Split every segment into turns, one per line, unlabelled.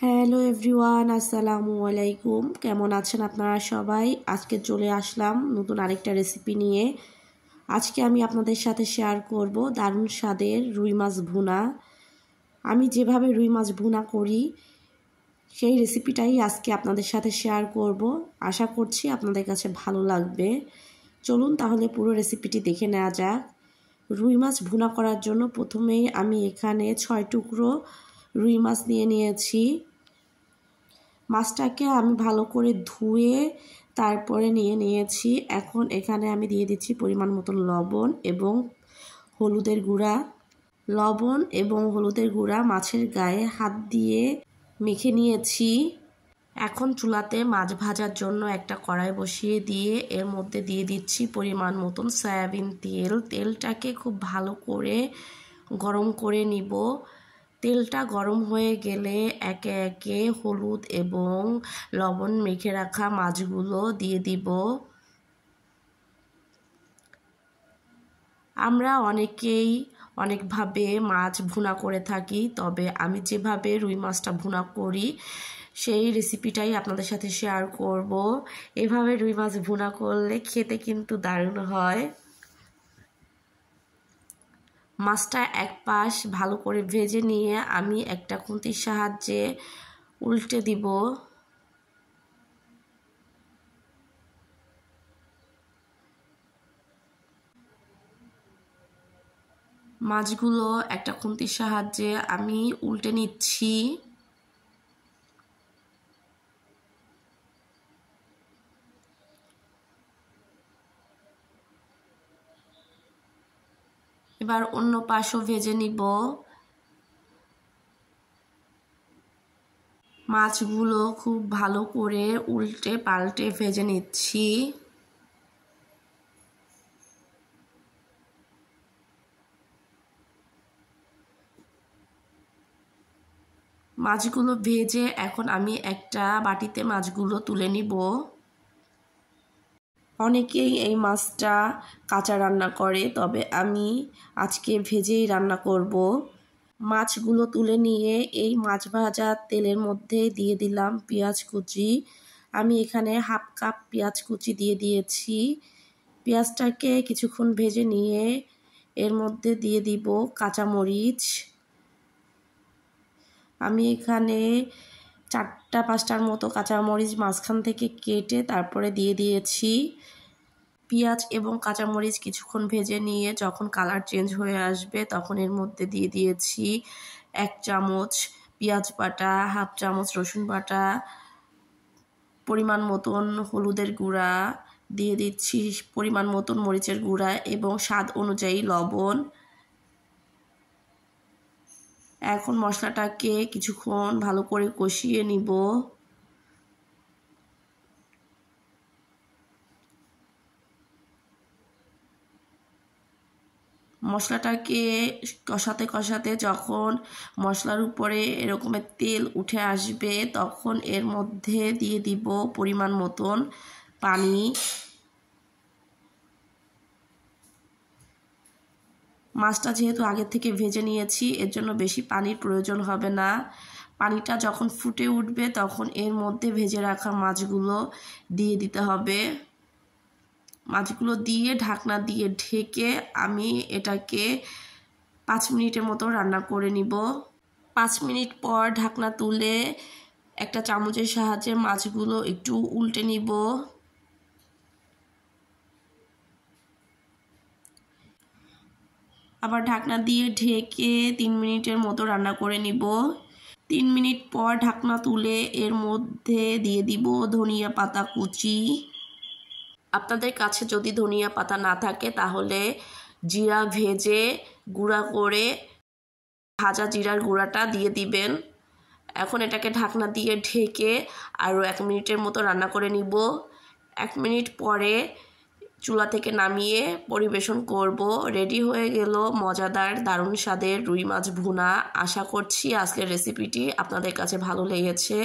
Hello everyone, আসসালামু আলাইকুম। কেমন আছেন আপনারা সবাই? আজকে চলে আসলাম নতুন আরেকটা রেসিপি নিয়ে। আজকে আমি আপনাদের সাথে শেয়ার করব দারুণ স্বাদের রুই মাছ ভুনা। আমি যেভাবে রুই মাছ ভুনা করি সেই রেসিপিটাই আজকে আপনাদের সাথে শেয়ার করব। আশা করছি আপনাদের কাছে ভালো লাগবে। চলুন তাহলে পুরো রেসিপিটি দেখে নেওয়া যাক। রুই মাছ ভুনা করার জন্য প্রথমেই আমি এখানে 6 টুকরো রুই মাছ নিয়েছি। মাছটাকে আমি ভালো করে ধুয়ে তারপরে নিয়েছি। এখন এখানে আমি দিয়ে দিচ্ছি পরিমাণ মতো লবণ এবং হলুদের গুঁড়া। লবণ এবং হলুদের গুঁড়া মাছের গায়ে হাত দিয়ে মেখে নিয়েছি। এখন চুলাতে মাছ ভাজার জন্য একটা কড়াই বসিয়ে দিয়ে এর মধ্যে দিয়ে দিচ্ছি পরিমাণ মতন সয়াবিন তেল। তেলটাকে খুব ভালো করে গরম করে নিব। তেলটা গরম হয়ে গেলে একে একে হলুদ এবং লবণ মেখে রাখা মাছগুলো দিয়ে দিব। আমরা অনেকেই অনেকভাবে মাছ ভুনা করে থাকি, তবে আমি যেভাবে রুই মাছটা ভুনা করি সেই রেসিপিটাই আপনাদের সাথে শেয়ার করব। এভাবে রুই মাছ ভুনা করলে খেতে কিন্তু দারুণ হয়। মাছটা এক পাশ ভালো করে ভেজে নিয়ে আমি একটা খুন্তির সাহায্যে উল্টে দিব। মাছগুলো একটা খুন্তির সাহায্যে আমি উল্টে নিচ্ছি। এবার অন্য পাশও ভেজে নিব। মাছগুলো খুব ভালো করে উল্টে পাল্টে ভেজে নিচ্ছি। মাছগুলো ভেজে এখন আমি একটা বাটিতে মাছগুলো তুলে নিব। অনেকেই এই মাছটা কাঁচা রান্না করে, তবে আমি আজকে ভেজেই রান্না করব। মাছগুলো তুলে নিয়ে এই মাছ ভাজা তেলের মধ্যে দিয়ে দিলাম পেঁয়াজ কুচি। আমি এখানে হাফ কাপ পেঁয়াজ কুচি দিয়ে দিয়েছি। পেঁয়াজটাকে কিছুক্ষণ ভেজে নিয়ে এর মধ্যে দিয়ে দিব কাঁচামরিচ। আমি এখানে 4-5টার মতো কাঁচামরিচ মাঝখান থেকে কেটে তারপরে দিয়ে দিয়েছি। পেঁয়াজ এবং কাঁচামরিচ কিছুক্ষণ ভেজে নিয়ে যখন কালার চেঞ্জ হয়ে আসবে তখন এর মধ্যে দিয়ে দিয়েছি 1 চামচ পেঁয়াজ বাটা, হাফ চামচ রসুন বাটা, পরিমাণ মতন হলুদের গুঁড়া, দিয়ে দিচ্ছি পরিমাণ মতন মরিচের গুঁড়া এবং স্বাদ অনুযায়ী লবণ। এখন মশলাটাকে কিছুক্ষণ ভালো করে কষিয়ে নিব। মশলাটাকে কষাতে কষাতে যখন মশলার উপরে এরকমের তেল উঠে আসবে তখন এর মধ্যে দিয়ে দিব পরিমাণ মতন পানি। মাছটা যেহেতু আগে থেকে ভেজে নিয়েছি এর জন্য বেশি পানির প্রয়োজন হবে না। পানিটা যখন ফুটে উঠবে তখন এর মধ্যে ভেজে রাখা মাছগুলো দিয়ে দিতে হবে। মাছগুলো দিয়ে ঢাকনা দিয়ে ঢেকে আমি এটাকে 5 মিনিটের মতো রান্না করে নিব। 5 মিনিট পর ঢাকনা তুলে একটা চামচের সাহায্যে মাছগুলো একটু উল্টে নিব। আবার ঢাকনা দিয়ে ঢেকে 3 মিনিটের মতো রান্না করে নিব। 3 মিনিট পর ঢাকনা তুলে এর মধ্যে দিয়ে দিব ধনিয়া পাতা কুচি। আপনাদের কাছে যদি ধনিয়া পাতা না থাকে তাহলে জিরা ভেজে গুঁড়া করে ভাজা জিরার গুঁড়াটা দিয়ে দিবেন। এখন এটাকে ঢাকনা দিয়ে ঢেকে আরও 1 মিনিটের মতো রান্না করে নিব। 1 মিনিট পরে চুলা থেকে নামিয়ে পরিবেশন করব। রেডি হয়ে গেল মজাদার দারুণ স্বাদের রুই মাছ ভুনা। আশা করছি আজকের রেসিপিটি আপনাদের কাছে ভালো লেগেছে।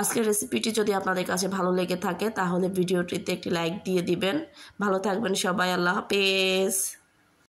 আজকের রেসিপিটি যদি আপনাদের কাছে ভালো লেগে থাকে তাহলে ভিডিওটিতে একটি লাইক দিয়ে দিবেন। ভালো থাকবেন সবাই। আল্লাহ হাফেজ।